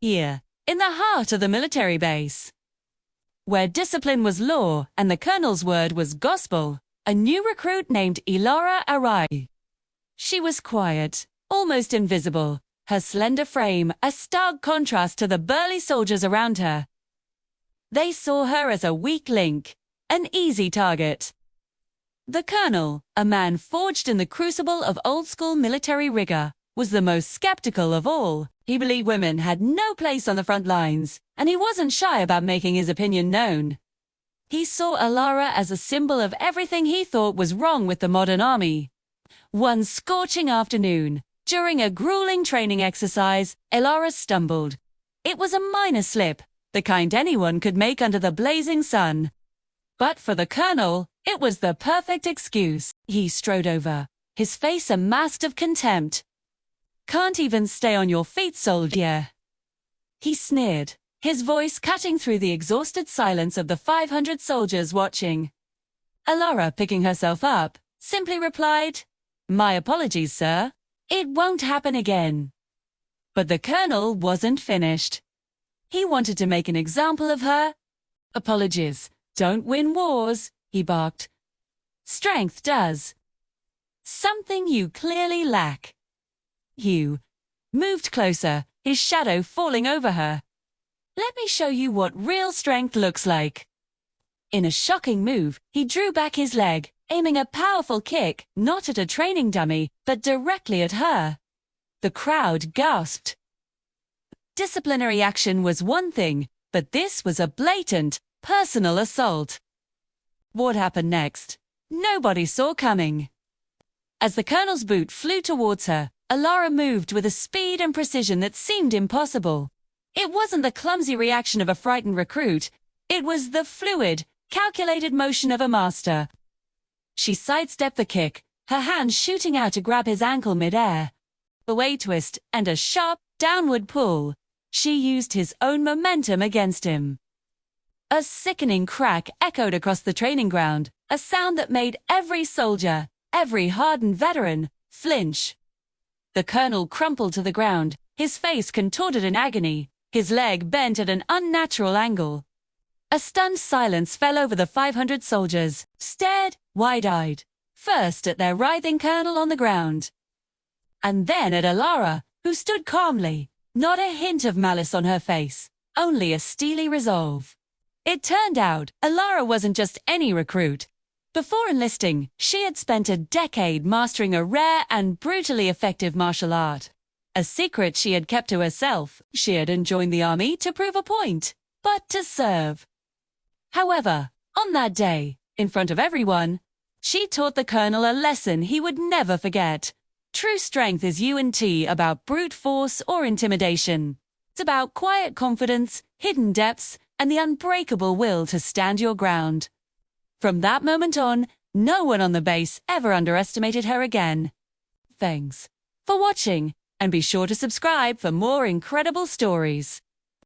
Here, in the heart of the military base, where discipline was law and the colonel's word was gospel, a new recruit named Elara arrived. She was quiet, almost invisible, her slender frame a stark contrast to the burly soldiers around her. They saw her as a weak link, an easy target. The colonel, a man forged in the crucible of old-school military rigor, was the most skeptical of all. He believed women had no place on the front lines, and he wasn't shy about making his opinion known. He saw Elara as a symbol of everything he thought was wrong with the modern army. One scorching afternoon, during a grueling training exercise, Elara stumbled. It was a minor slip, the kind anyone could make under the blazing sun. But for the colonel, it was the perfect excuse. He strode over, his face a mask of contempt. "Can't even stay on your feet, soldier," he sneered, his voice cutting through the exhausted silence of the 500 soldiers watching. Elara, picking herself up, simply replied, "My apologies, sir. It won't happen again." But the colonel wasn't finished. He wanted to make an example of her. "Apologies don't win wars," he barked. "Strength does. Something you clearly lack." Hugh moved closer, his shadow falling over her. "Let me show you what real strength looks like." In a shocking move, he drew back his leg, aiming a powerful kick, not at a training dummy, but directly at her. The crowd gasped. Disciplinary action was one thing, but this was a blatant, personal assault. What happened next? Nobody saw coming. As the colonel's boot flew towards her, Elara moved with a speed and precision that seemed impossible. It wasn't the clumsy reaction of a frightened recruit. It was the fluid, calculated motion of a master. She sidestepped the kick, her hand shooting out to grab his ankle mid-air. A way twist and a sharp, downward pull. She used his own momentum against him. A sickening crack echoed across the training ground, a sound that made every soldier, every hardened veteran, flinch. The colonel crumpled to the ground, his face contorted in agony, his leg bent at an unnatural angle. A stunned silence fell over the 500 soldiers, stared, wide-eyed, first at their writhing colonel on the ground, and then at Elara, who stood calmly, not a hint of malice on her face, only a steely resolve. It turned out, Elara wasn't just any recruit. Before enlisting, she had spent a decade mastering a rare and brutally effective martial art. A secret she had kept to herself. She hadn't joined the army to prove a point, but to serve. However, on that day, in front of everyone, she taught the colonel a lesson he would never forget. True strength is U&T about brute force or intimidation. It's about quiet confidence, hidden depths, and the unbreakable will to stand your ground. From that moment on, no one on the base ever underestimated her again. Thanks for watching, and be sure to subscribe for more incredible stories.